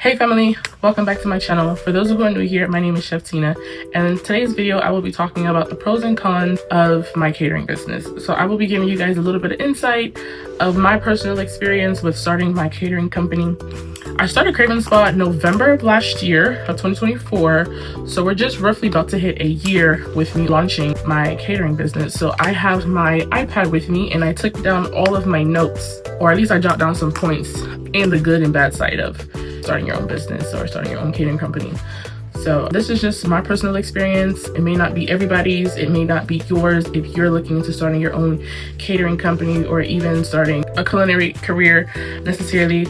Hey family, welcome back to my channel. For those who are new here, my name is Chef Tina, and in today's video I will be talking about the pros and cons of my catering business. So I will be giving you guys a little bit of insight of my personal experience with starting my catering company. I started Craven Spa in November of last year of 2024, so we're just roughly about to hit a year with me launching my catering business. So I have my iPad with me and I took down all of my notes, or at least I jot down some points and the good and bad side of starting your own business or starting your own catering company. So this is just my personal experience. It may not be everybody's, it may not be yours if you're looking into starting your own catering company or even starting a culinary career necessarily.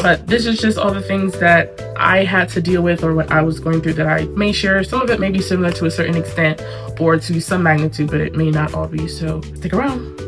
But this is just all the things that I had to deal with or what I was going through that I may share. Some of it may be similar to a certain extent or to some magnitude, but it may not all be. So stick around.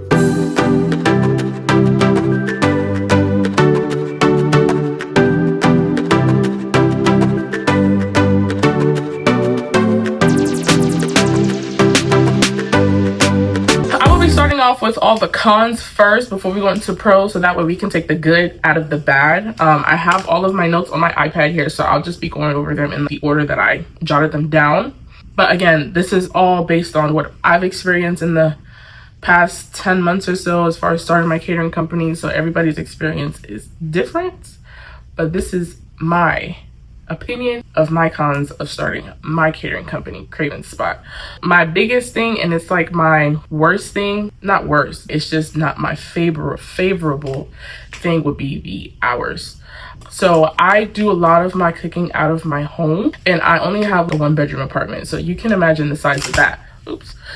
Off with all the cons first before we go into pros, so that way we can take the good out of the bad. I have all of my notes on my iPad here, so I'll just be going over them in the order that I jotted them down. But again, this is all based on what I've experienced in the past 10 months or so as far as starting my catering company. So everybody's experience is different, but this is my opinion of my cons of starting my catering company, Craven Spot. My biggest thing, and it's like my worst thing, not worst, it's just not my favorable thing, would be the hours. So I do a lot of my cooking out of my home, and I only have a 1-bedroom apartment. So you can imagine the size of that.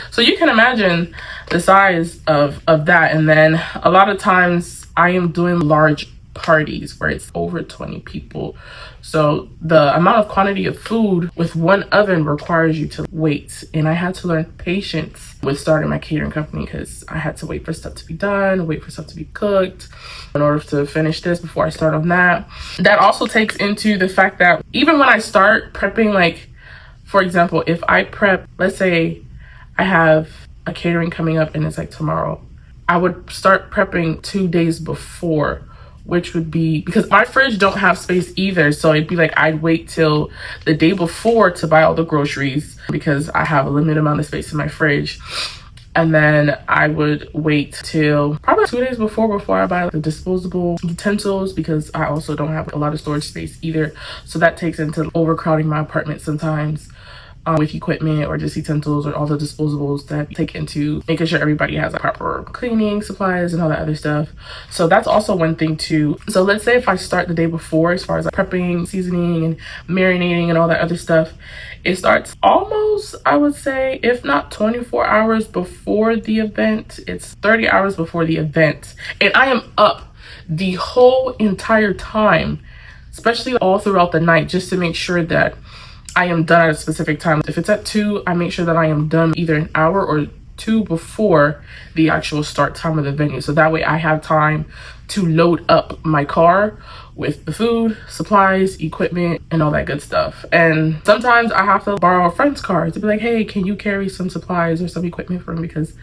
So you can imagine the size of that. And then a lot of times I am doing large parties where it's over 20 people. So the amount of quantity of food with one oven requires you to wait. And I had to learn patience with starting my catering company because I had to wait for stuff to be done, wait for stuff to be cooked in order to finish this before I start on that. That also takes into the fact that even when I start prepping, like, for example, if I prep, let's say I have a catering coming up and it's like tomorrow, I would start prepping 2 days before, which would be because my fridge don't have space either. So it'd be like I'd wait till the day before to buy all the groceries because I have a limited amount of space in my fridge. And then I would wait till probably 2 days before I buy the disposable utensils because I also don't have a lot of storage space either. So that takes into overcrowding my apartment sometimes. With equipment or just utensils or all the disposables that take into making sure everybody has a proper cleaning supplies and all that other stuff. So that's also one thing too. So let's say if I start the day before, as far as like prepping, seasoning and marinating and all that other stuff, it starts almost, I would say, if not 24 hours before the event, it's 30 hours before the event. And I am up the whole entire time, especially all throughout the night, just to make sure that I am done at a specific time. If it's at 2, I make sure that I am done either an hour or 2 before the actual start time of the venue. So that way I have time to load up my car with the food, supplies, equipment, and all that good stuff. And sometimes I have to borrow a friend's car to be like, hey, can you carry some supplies or some equipment for me? Because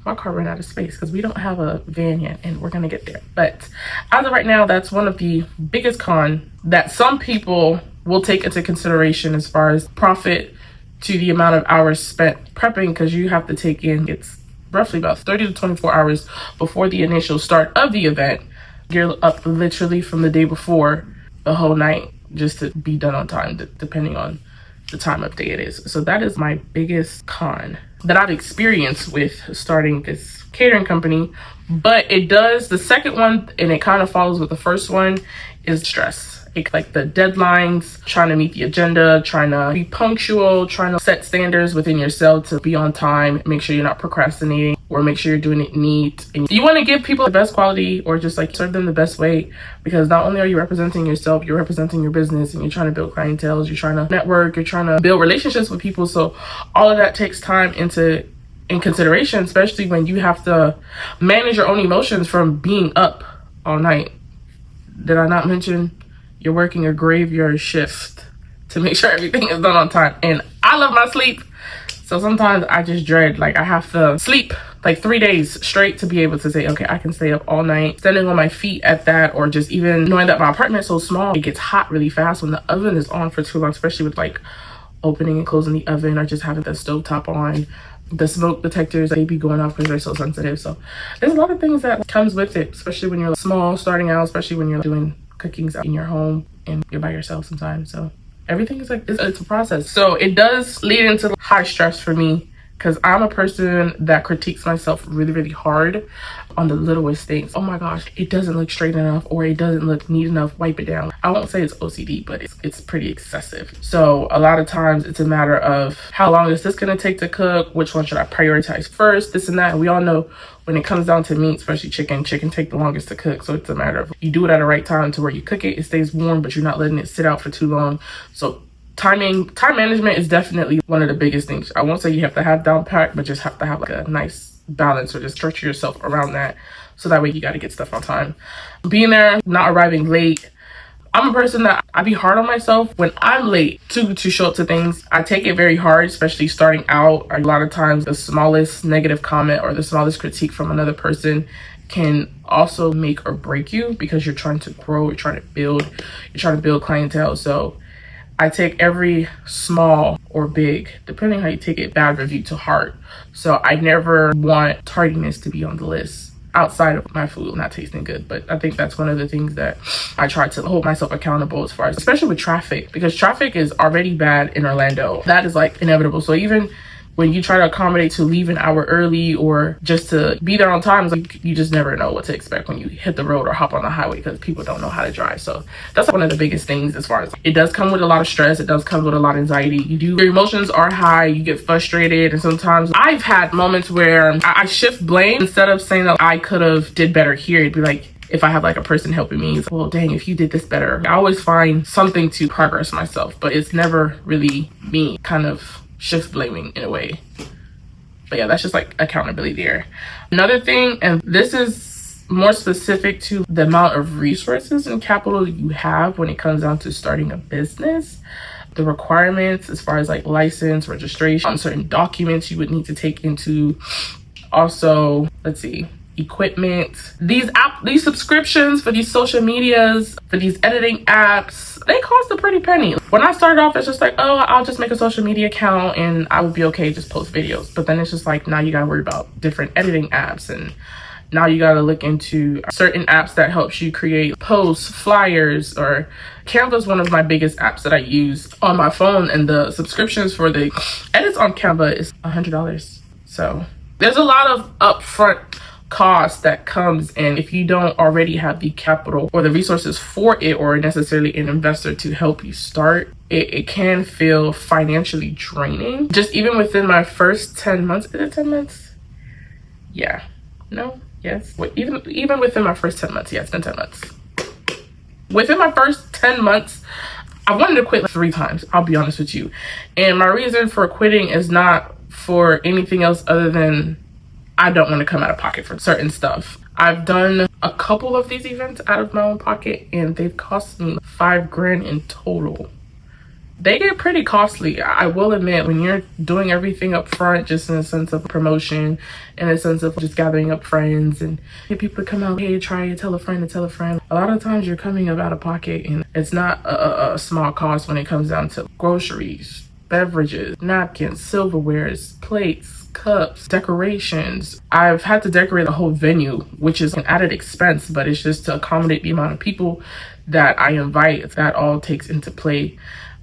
my car ran out of space because we don't have a van yet and we're gonna get there. But as of right now, that's one of the biggest cons that some people will take into consideration as far as profit to the amount of hours spent prepping, because you have to take in, it's roughly about 30 to 24 hours before the initial start of the event. You're up literally from the day before the whole night just to be done on time, depending on the time of day it is. So that is my biggest con that I've experienced with starting this catering company. But it does, the second one, and it kind of follows with the first one, is stress. Like the deadlines, trying to meet the agenda, trying to be punctual, trying to set standards within yourself to be on time, make sure you're not procrastinating, or make sure you're doing it neat. And you want to give people the best quality, or just like serve them the best way, because not only are you representing yourself, you're representing your business, and you're trying to build clientele, you're trying to network, you're trying to build relationships with people. So all of that takes time in consideration, especially when you have to manage your own emotions from being up all night. Did I not mention you're working a graveyard shift to make sure everything is done on time? And I love my sleep, so sometimes I just dread, like, I have to sleep like 3 days straight to be able to say, okay, I can stay up all night standing on my feet at that, or just even knowing that my apartment is so small, it gets hot really fast when the oven is on for too long, especially with like opening and closing the oven or just having the stovetop on. The smoke detectors, they be going off because they're so sensitive. So there's a lot of things that comes with it, especially when you're small starting out, especially when you're doing cookings in your home and you're by yourself sometimes. So everything is like, it's a process. So it does lead into high stress for me, because I'm a person that critiques myself really, really hard on the littlest things. Oh my gosh, it doesn't look straight enough, or it doesn't look neat enough, wipe it down. I won't say it's OCD, but it's pretty excessive. So a lot of times it's a matter of how long is this gonna take to cook? Which one should I prioritize first? This and that. And we all know when it comes down to meat, especially chicken take the longest to cook. So it's a matter of you do it at the right time to where you cook it, it stays warm, but you're not letting it sit out for too long. So time management is definitely one of the biggest things. I won't say you have to have down pat, but just have to have like a nice balance, or just structure yourself around that, so that way you got to get stuff on time. Being there, not arriving late. I'm a person that I be hard on myself when I'm late to show up to things. I take it very hard, especially starting out. A lot of times the smallest negative comment or the smallest critique from another person can also make or break you, because you're trying to grow, you're trying to build clientele. So I take every small or big, depending how you take it, bad review to heart. So I never want tardiness to be on the list outside of my food not tasting good. But I think that's one of the things that I try to hold myself accountable as far as, especially with traffic, because traffic is already bad in Orlando. That is like inevitable. So even when you try to accommodate to leave an hour early or just to be there on time, like, you just never know what to expect when you hit the road or hop on the highway, because people don't know how to drive. So that's one of the biggest things. As far as, it does come with a lot of stress, it does come with a lot of anxiety. Your emotions are high, you get frustrated, and sometimes I've had moments where I shift blame. Instead of saying that I could have did better here, it'd be like, if I have like a person helping me, it's, well, dang, if you did this better. I always find something to progress myself, but it's never really me kind of shift blaming in a way. But yeah, that's just like accountability there. Another thing, and this is more specific to the amount of resources and capital you have when it comes down to starting a business, the requirements as far as like license, registration, on certain documents you would need to take into. Also, let's see, equipment, these subscriptions for these social medias, for these editing apps, they cost a pretty penny. When I started off, it's just like, oh, I'll just make a social media account and I will be okay, just post videos. But then it's just like, now you gotta worry about different editing apps, and now you gotta look into certain apps that helps you create posts, flyers, or Canva is one of my biggest apps that I use on my phone, and the subscriptions for the edits on Canva is $100. So there's a lot of upfront cost that comes in if you don't already have the capital or the resources for it, or necessarily an investor to help you start. It can feel financially draining. Just even within my first 10 months, is it 10 months? Yeah, no, yes. Even within my first 10 months, yeah, it's been 10 months. Within my first 10 months, I wanted to quit like 3 times, I'll be honest with you. And my reason for quitting is not for anything else other than I don't want to come out of pocket for certain stuff. I've done a couple of these events out of my own pocket, and they've cost me $5,000 in total. They get pretty costly, I will admit, when you're doing everything up front, just in a sense of promotion, in a sense of just gathering up friends and get people to come out, hey, try it, tell a friend to tell a friend. A lot of times you're coming up out of pocket, and it's not a small cost when it comes down to groceries, beverages, napkins, silverwares, plates, cups, decorations. I've had to decorate the whole venue, which is an added expense, but it's just to accommodate the amount of people that I invite. That all takes into play.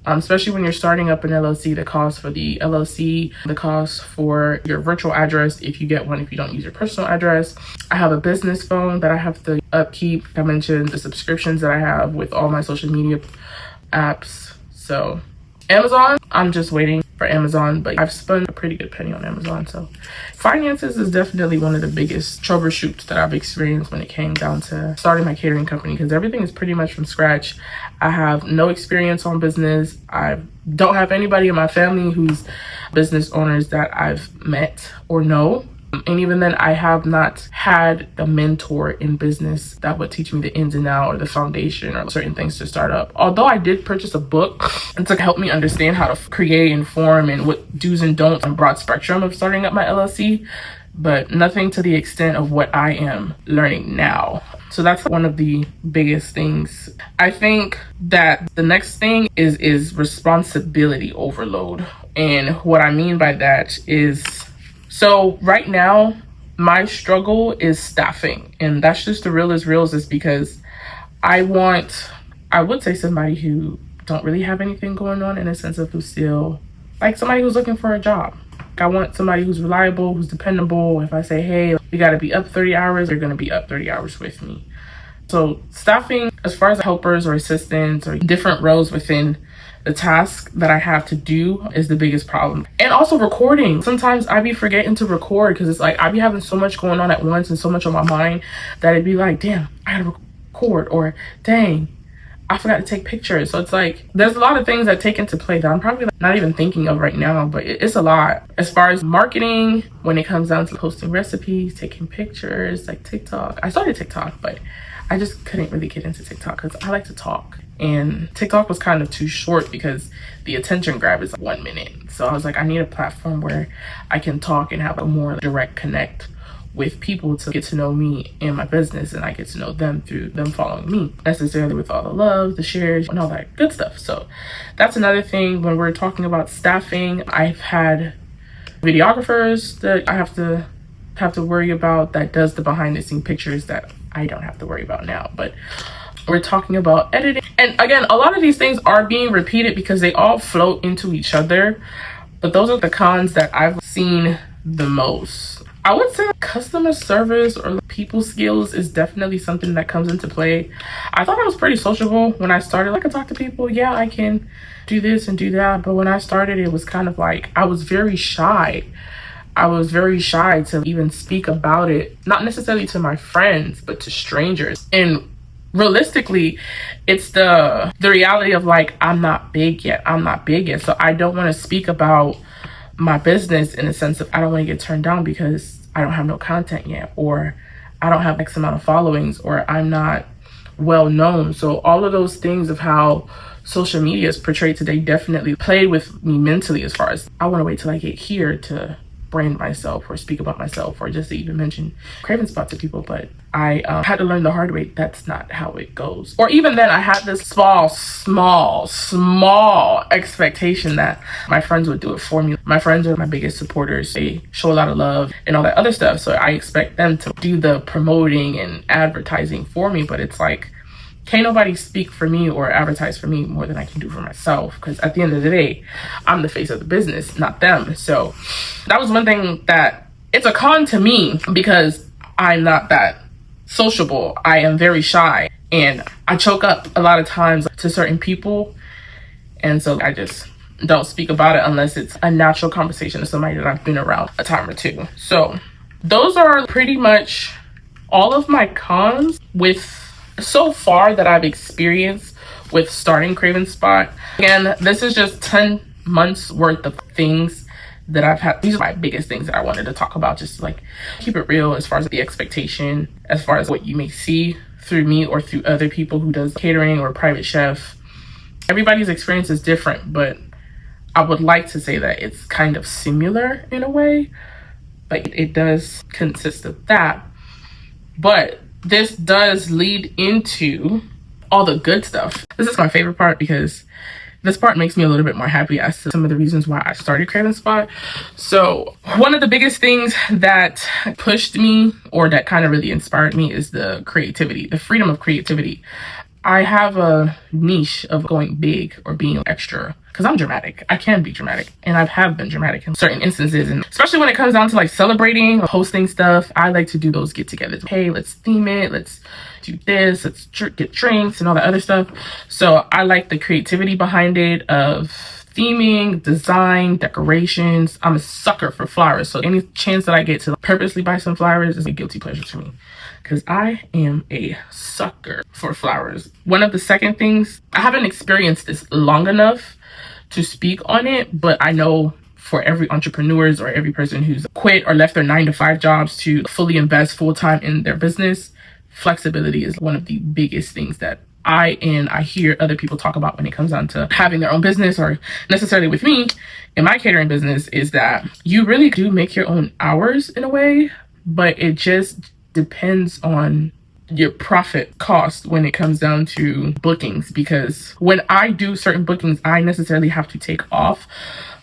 Especially when you're starting up an LLC, the cost for the LLC, the cost for your virtual address, if you get one, if you don't use your personal address. I have a business phone that I have to upkeep. I mentioned the subscriptions that I have with all my social media apps. So Amazon, I'm just waiting for Amazon, but I've spent a pretty good penny on Amazon. So finances is definitely one of the biggest troubleshoots that I've experienced when it came down to starting my catering company, because everything is pretty much from scratch. I have no experience on business. I don't have anybody in my family who's business owners that I've met or know. And even then, I have not had a mentor in business that would teach me the ins and outs or the foundation or certain things to start up. Although I did purchase a book to help me understand how to create and form and what do's and don'ts and broad spectrum of starting up my LLC, but nothing to the extent of what I am learning now. So that's one of the biggest things. I think that the next thing is responsibility overload. And what I mean by that is, so right now, my struggle is staffing. And that's just the realest reals, is because I would say somebody who don't really have anything going on, in a sense of who's still like somebody who's looking for a job. I want somebody who's reliable, who's dependable. If I say, hey, we got to be up 30 hours, they're going to be up 30 hours with me. So staffing, as far as helpers or assistants or different roles within the task that I have to do, is the biggest problem. And also recording. Sometimes I be forgetting to record because it's like I be having so much going on at once and so much on my mind that it'd be like, damn, I gotta record, or dang, I forgot to take pictures. So it's like there's a lot of things that take into play that I'm probably not even thinking of right now, but it's a lot. As far as marketing, when it comes down to posting recipes, taking pictures, like TikTok. I started TikTok, but I just couldn't really get into TikTok because I like to talk. And TikTok was kind of too short because the attention grab is like 1 minute. So I was like, I need a platform where I can talk and have a more direct connect with people to get to know me and my business, and I get to know them through them following me, necessarily with all the love, the shares, and all that good stuff. So that's another thing. When we're talking about staffing, I've had videographers that I have to worry about, that does the behind the scene pictures that I don't have to worry about now. But we're talking about editing, and again, a lot of these things are being repeated because they all flow into each other, but those are the cons that I've seen the most. I would say customer service or people skills is definitely something that comes into play. I thought I was pretty sociable when I started. I could talk to people. Yeah, I can do this and do that. But when I started, it was kind of like I was very shy. I was very shy to even speak about it, not necessarily to my friends, but to strangers. And realistically, it's the reality of like, I'm not big yet. So I don't want to speak about my business in the sense of I don't want to get turned down because I don't have no content yet, or I don't have X amount of followings, or I'm not well known. So all of those things of how social media is portrayed today definitely played with me mentally, as far as I want to wait till I get here to brand myself or speak about myself or just to even mention Craven Spot to people. But I had to learn the hard way that's not how it goes. Or even then, I had this small expectation that my friends would do it for me. My friends are my biggest supporters. They show a lot of love and all that other stuff, so I expect them to do the promoting and advertising for me. But it's like, can't nobody speak for me or advertise for me more than I can do for myself, because at the end of the day, I'm the face of the business, not them. So that was one thing that it's a con to me, because I'm not that sociable. I am very shy and I choke up a lot of times to certain people, and so I just don't speak about it unless it's a natural conversation with somebody that I've been around a time or two. So those are pretty much all of my cons with so far that I've experienced with starting Craven Spot. Again, this is just 10 months worth of things that I've had. These are my biggest things that I wanted to talk about, just to like keep it real as far as the expectation, as far as what you may see through me or through other people who does catering or private chef. Everybody's experience is different, but I would like to say that it's kind of similar in a way, but it does consist of that. But this does lead into all the good stuff. This is my favorite part, because this part makes me a little bit more happy as to some of the reasons why I started Craven Spot. So one of the biggest things that pushed me, or that kind of really inspired me, is the creativity, the freedom of creativity. I have a niche of going big or being extra, because I'm dramatic. I can be dramatic, and I have been dramatic in certain instances, and especially when it comes down to like celebrating or hosting stuff, I like to do those get-togethers. Hey, let's theme it, let's do this, let's get drinks and all that other stuff. So I like the creativity behind it, of theming, design, decorations. I'm a sucker for flowers, so any chance that I get to purposely buy some flowers is a guilty pleasure to me, because I am a sucker for flowers. One of the second things, I haven't experienced this long enough to speak on it, but I know for every entrepreneurs or every person who's quit or left their 9-to-5 jobs to fully invest full-time in their business, flexibility is one of the biggest things that I hear other people talk about when it comes down to having their own business, or necessarily with me in my catering business, is that you really do make your own hours in a way, but it just depends on your profit cost when it comes down to bookings. Because when I do certain bookings, I necessarily have to take off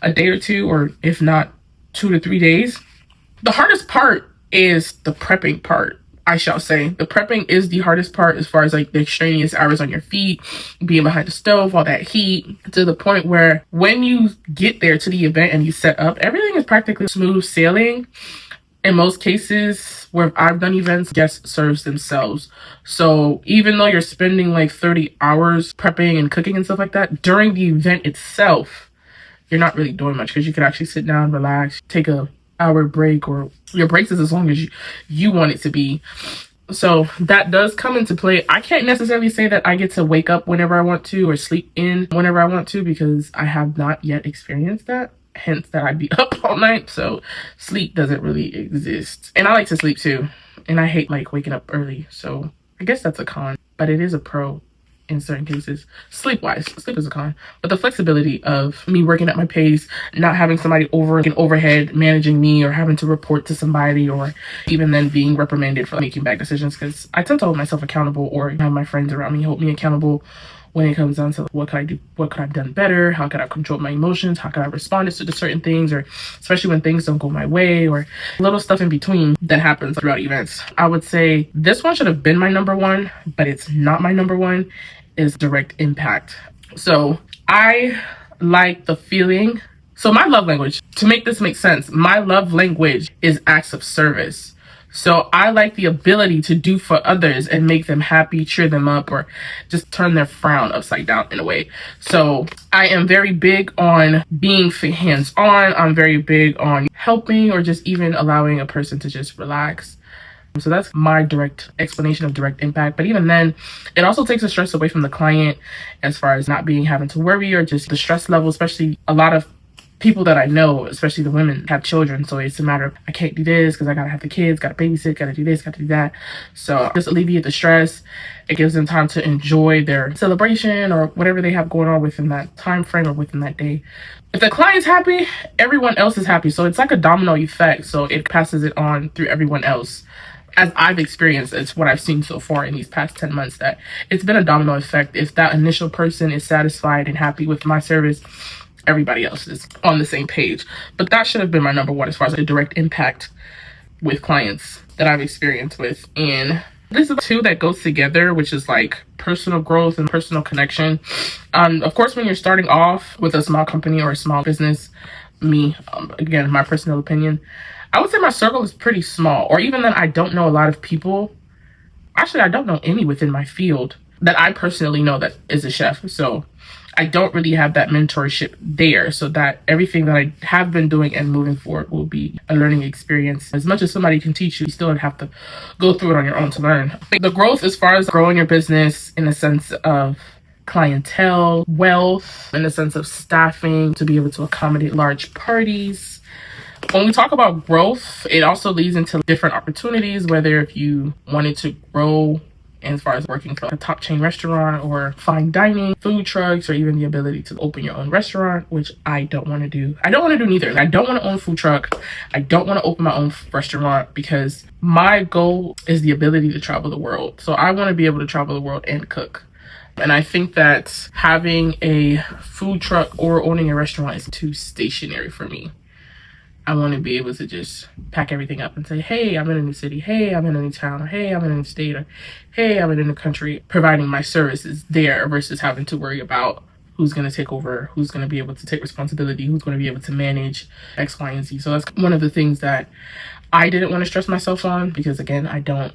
a day or two, or if not 2 to 3 days. The hardest part is the prepping part, I shall say. The prepping is the hardest part, as far as like the extraneous hours on your feet, being behind the stove, all that heat, to the point where when you get there to the event and you set up, everything is practically smooth sailing. In most cases where I've done events, guests serves themselves. So even though you're spending like 30 hours prepping and cooking and stuff like that, during the event itself, you're not really doing much, because you can actually sit down, relax, take a hour break, or your breaks is as long as you want it to be. So that does come into play. I can't necessarily say that I get to wake up whenever I want to or sleep in whenever I want to, because I have not yet experienced that. Hence that I'd be up all night. So sleep doesn't really exist. And I like to sleep too. And I hate like waking up early. So I guess that's a con, but it is a pro in certain cases. Sleep is a con. But the flexibility of me working at my pace, not having somebody overhead managing me, or having to report to somebody, or even then being reprimanded for making bad decisions, because I tend to hold myself accountable, or have my friends around me hold me accountable when it comes down to what could I do, what could I have done better, how could I control my emotions, how could I respond to certain things, or especially when things don't go my way, or little stuff in between that happens throughout events. I would say this one should have been my number one, but it's not my number one, is direct impact. So I like the feeling. So my love language, to make this make sense, my love language is acts of service. So I like the ability to do for others and make them happy, cheer them up, or just turn their frown upside down in a way. So I am very big on being hands-on. I'm very big on helping, or just even allowing a person to just relax. So that's my direct explanation of direct impact. But even then, it also takes the stress away from the client, as far as not having to worry, or just the stress level. Especially a lot of people that I know, especially the women, have children. So it's a matter of, I can't do this because I gotta have the kids, gotta babysit, gotta do this, gotta do that. So just alleviate the stress. It gives them time to enjoy their celebration or whatever they have going on within that time frame or within that day. If the client's happy, everyone else is happy. So it's like a domino effect. So it passes it on through everyone else. As I've experienced, it's what I've seen so far in these past 10 months, that it's been a domino effect. If that initial person is satisfied and happy with my service, everybody else is on the same page. But that should have been my number one, as far as the direct impact with clients that I've experienced with. And this is two that goes together, which is like personal growth and personal connection. Of course, when you're starting off with a small company or a small business, again, my personal opinion, I would say my circle is pretty small, or even then I don't know a lot of people. Actually, I don't know any within my field that I personally know that is a chef. So I don't really have that mentorship there. So that everything that I have been doing and moving forward will be a learning experience. As much as somebody can teach you, you still have to go through it on your own to learn. The growth, as far as growing your business in the sense of clientele, wealth, in the sense of staffing, to be able to accommodate large parties. When we talk about growth, it also leads into different opportunities, whether if you wanted to grow as far as working for a top chain restaurant, or fine dining, food trucks, or even the ability to open your own restaurant, which I don't want to do. I don't want to do neither. I don't want to own a food truck. I don't want to open my own restaurant, because my goal is the ability to travel the world. So I want to be able to travel the world and cook. And I think that having a food truck or owning a restaurant is too stationary for me. I want to be able to just pack everything up and say, hey, I'm in a new city. Hey, I'm in a new town. Or hey, I'm in a new state. Or hey, I'm in a new country, providing my services there, versus having to worry about who's going to take over, who's going to be able to take responsibility, who's going to be able to manage X, Y, and Z. So that's one of the things that I didn't want to stress myself on, because again, I don't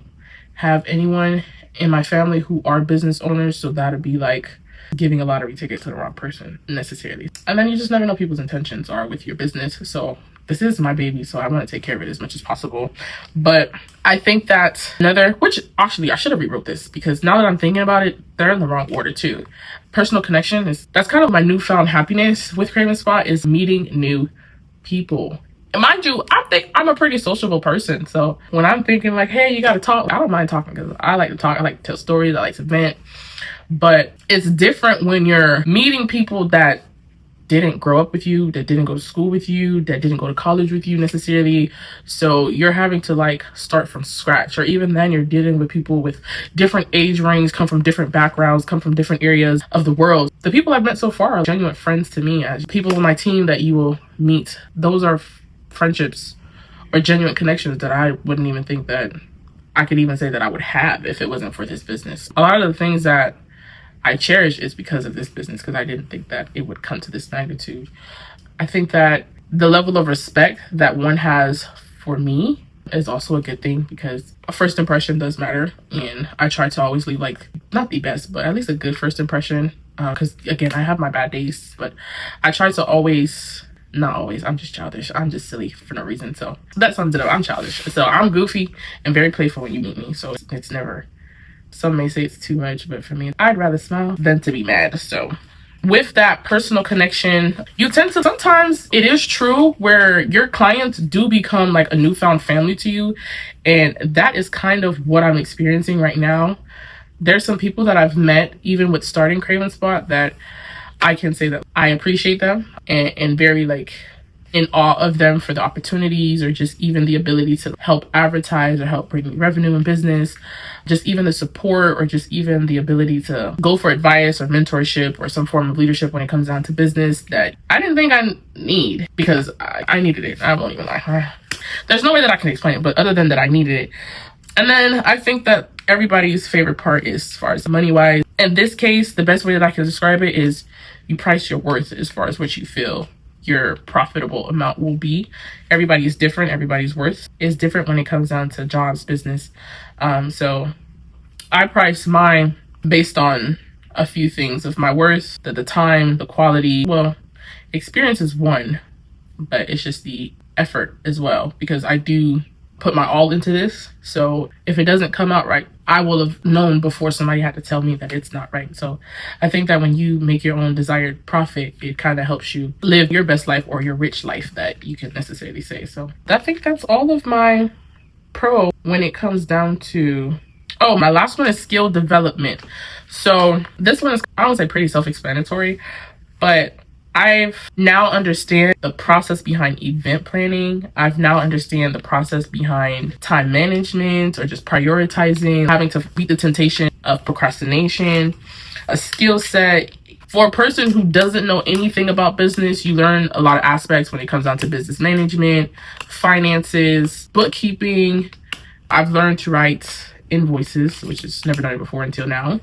have anyone in my family who are business owners. So that'd be like giving a lottery ticket to the wrong person necessarily. And then you just never know people's intentions are with your business. So this is my baby, so I want to take care of it as much as possible. But I think that which actually I should have rewrote this, because now that I'm thinking about it, they're in the wrong order too. Personal connection that's kind of my newfound happiness with Craven Spot, is meeting new people. And mind you, I think I'm a pretty sociable person. So when I'm thinking like, hey, you got to talk, I don't mind talking, because I like to talk. I like to tell stories. I like to vent. But it's different when you're meeting people that didn't grow up with you, that didn't go to school with you, that didn't go to college with you necessarily. So you're having to like start from scratch, or even then you're dealing with people with different age ranges, come from different backgrounds, come from different areas of the world. The people I've met so far are genuine friends to me. As people on my team that you will meet, those are friendships or genuine connections that I wouldn't even think that I could even say that I would have if it wasn't for this business. A lot of the things that I cherish is because of this business, because I didn't think that it would come to this magnitude. I think that the level of respect that one has for me is also a good thing, because a first impression does matter, and I try to always leave like not the best, but at least a good first impression, because again, I have my bad days, but I try to always, not always, I'm just childish, I'm just silly for no reason. So that sums it up. I'm childish, so I'm goofy and very playful when you meet me, so it's never, some may say it's too much, but for me, I'd rather smile than to be mad. So with that personal connection, you tend to, sometimes it is true where your clients do become like a newfound family to you. And that is kind of what I'm experiencing right now. There's some people that I've met, even with starting Craven Spot, that I can say that I appreciate them and very like in awe of them for the opportunities, or just even the ability to help advertise or help bring me revenue and business, just even the support, or just even the ability to go for advice or mentorship or some form of leadership when it comes down to business that I didn't think I need, because I needed it. I won't even lie. There's no way that I can explain it, but other than that, I needed it. And then I think that everybody's favorite part is, as far as money wise, in this case, the best way that I can describe it is you price your worth as far as what you feel your profitable amount will be. Everybody is different. Everybody's worth is different when it comes down to jobs, business. So I price mine based on a few things of my worth, the time, the quality. Well, experience is one, but it's just the effort as well, because I do put my all into this. So if it doesn't come out right, I will have known before somebody had to tell me that it's not right. So I think that when you make your own desired profit, it kind of helps you live your best life, or your rich life that you can necessarily say. So I think that's all of my pro when it comes down to, oh, my last one is skill development. So this one is, I would say, pretty self-explanatory, but I've now understand the process behind event planning. I've now understand the process behind time management, or just prioritizing, having to beat the temptation of procrastination. A skill set for a person who doesn't know anything about business, you learn a lot of aspects when it comes down to business management, finances, bookkeeping. I've learned to write invoices, which is never done it before until now.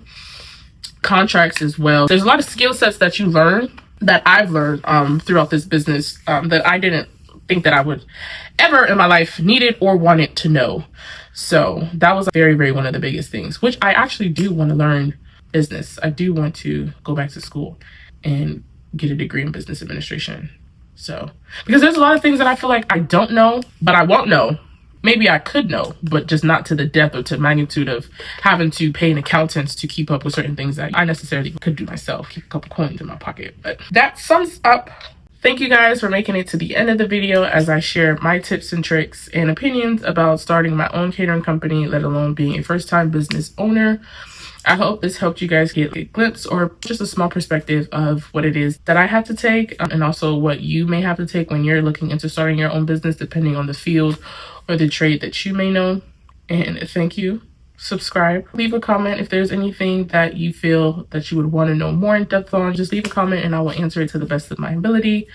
Contracts as well. There's a lot of skill sets that you learn, that I've learned throughout this business, that I didn't think that I would ever in my life needed or wanted to know. So that was very, very one of the biggest things, which I actually do want to learn business. I do want to go back to school and get a degree in business administration. So, because there's a lot of things that I feel like I don't know, but I won't know. Maybe I could know, but just not to the depth or to magnitude of having to pay an accountant to keep up with certain things that I necessarily could do myself, keep a couple coins in my pocket. But that sums up. Thank you guys for making it to the end of the video as I share my tips and tricks and opinions about starting my own catering company, let alone being a first-time business owner. I hope this helped you guys get a glimpse or just a small perspective of what it is that I have to take, and also what you may have to take when you're looking into starting your own business, depending on the field or the trade that you may know. And thank you. Subscribe. Leave a comment if there's anything that you feel that you would want to know more in depth on. Just leave a comment and I will answer it to the best of my ability.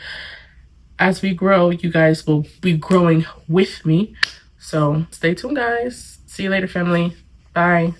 As we grow, you guys will be growing with me. So stay tuned, guys. See you later, family. Bye.